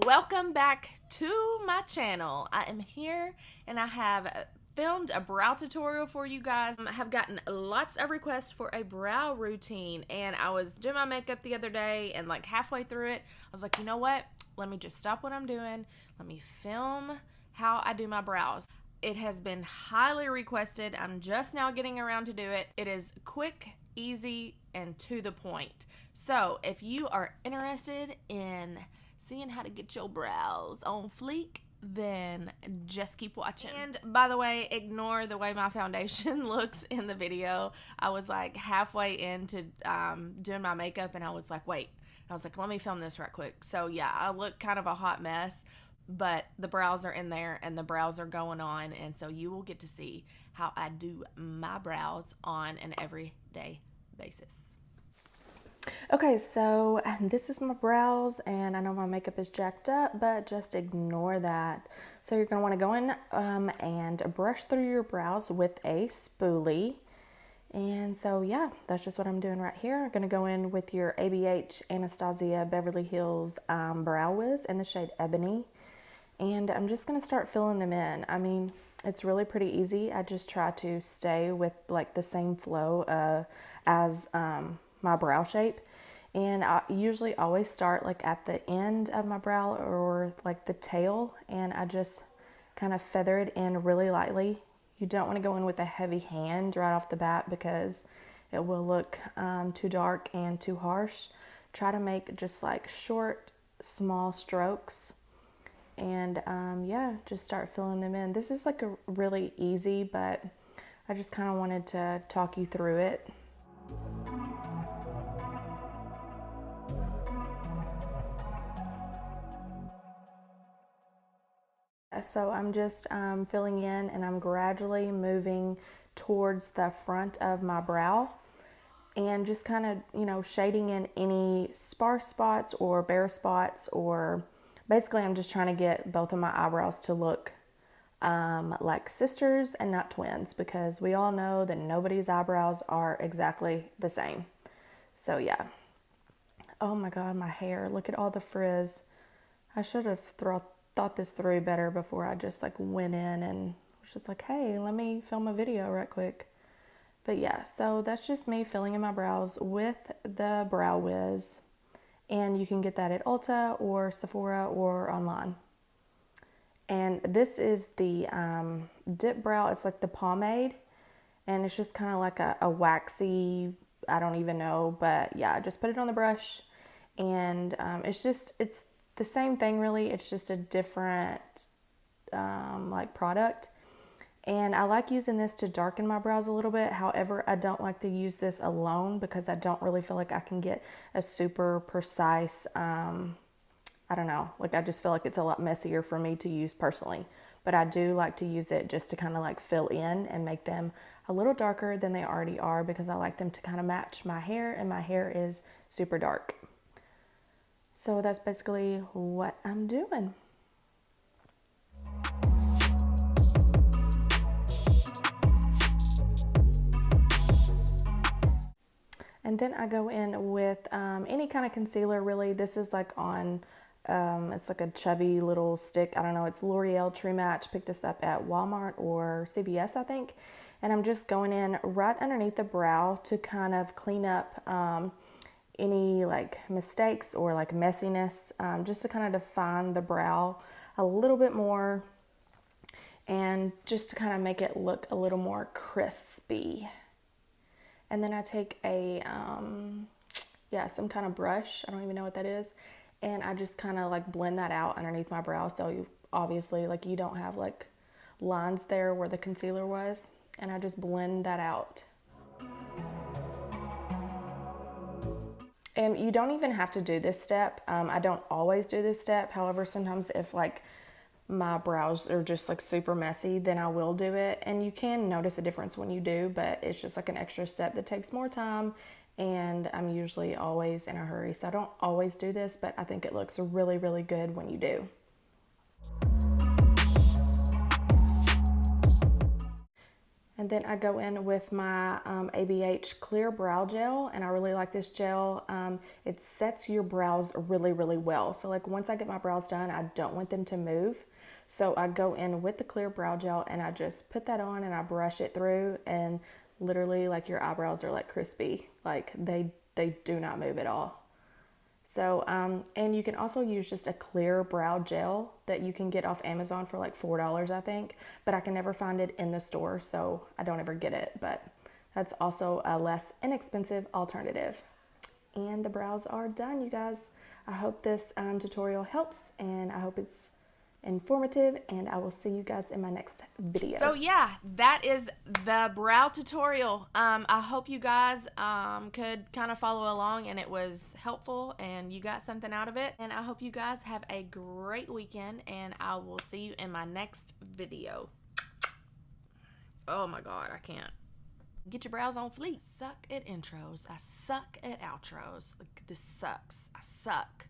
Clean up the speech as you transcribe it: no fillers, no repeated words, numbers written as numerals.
Welcome back to my channel. I am here and I have filmed a brow tutorial for you guys. I have gotten lots of requests for a brow routine, and I was doing my makeup the other day, and like halfway through it I was like, you know what, let me just stop what I'm doing, let me film how I do my brows. It has been highly requested. I'm just now getting around to do it. It is quick, easy, and to the point. So if you are interested in seeing how to get your brows on fleek, then just keep watching. And by the way, ignore the way my foundation looks in the video. I was like halfway into doing my makeup and I was like, wait. I was like, let me film this right quick. So yeah, I look kind of a hot mess, but the brows are in there and the brows are going on, and so you will get to see how I do my brows on an everyday basis. Okay, so this is my brows, and I know my makeup is jacked up, but just ignore that. So you're going to want to go in and brush through your brows with a spoolie. And so yeah, that's just what I'm doing right here. I'm going to go in with your ABH Anastasia Beverly Hills Brow Wiz in the shade Ebony. And I'm just going to start filling them in. I mean, it's really pretty easy. I just try to stay with like the same flow as my brow shape. And I usually always start like at the end of my brow or like the tail, and I just kind of feather it in really lightly. You don't want to go in with a heavy hand right off the bat because it will look too dark and too harsh. Try to make just like short, small strokes, and yeah, just start filling them in. This is like a really easy, but I just kind of wanted to talk you through it. So I'm just filling in, and I'm gradually moving towards the front of my brow and just kind of, you know, shading in any sparse spots or bare spots, or basically I'm just trying to get both of my eyebrows to look like sisters and not twins, because we all know that nobody's eyebrows are exactly the same. So yeah. Oh my God, my hair, look at all the frizz. I should have thought this through better before I just like went in and was just like, hey, let me film a video right quick. But yeah, so that's just me filling in my brows with the Brow Wiz, and you can get that at Ulta or Sephora or online. And this is the dip brow. It's like the pomade, and it's just kind of like a waxy, I don't even know, but yeah, I just put it on the brush, and it's the same thing really. It's just a different like product, and I like using this to darken my brows a little bit. However, I don't like to use this alone because I don't really feel like I can get a super precise I don't know, like I just feel like it's a lot messier for me to use personally, but I do like to use it just to kind of like fill in and make them a little darker than they already are, because I like them to kind of match my hair, and my hair is super dark. So that's basically what I'm doing. And then I go in with any kind of concealer really. This is like on, it's like a chubby little stick. I don't know, it's L'Oreal True Match. Picked this up at Walmart or CVS, I think. And I'm just going in right underneath the brow to kind of clean up any like mistakes or like messiness, just to kind of define the brow a little bit more, and just to kind of make it look a little more crispy. And then I take a some kind of brush, I don't even know what that is, and I just kind of like blend that out underneath my brow, so you obviously like you don't have like lines there where the concealer was, and I just blend that out. And you don't even have to do this step. I don't always do this step. However, sometimes if like my brows are just like super messy, then I will do it. And you can notice a difference when you do, but it's just like an extra step that takes more time. And I'm usually always in a hurry, so I don't always do this, but I think it looks really, really good when you do. And then I go in with my ABH Clear Brow Gel, and I really like this gel. It sets your brows really, really well. So like once I get my brows done, I don't want them to move. So I go in with the Clear Brow Gel and I just put that on and I brush it through, and literally like your eyebrows are like crispy. Like they do not move at all. So, and you can also use just a clear brow gel that you can get off Amazon for like $4, I think, but I can never find it in the store, so I don't ever get it, but that's also a less inexpensive alternative. And the brows are done, you guys. I hope this tutorial helps, and I hope it's informative, and I will see you guys in my next video. So yeah, that is the brow tutorial. I hope you guys could kind of follow along and it was helpful and you got something out of it. And I hope you guys have a great weekend, and I will see you in my next video. Oh my God, I can't. Get your brows on fleek. Suck at intros. I suck at outros. This sucks. I suck.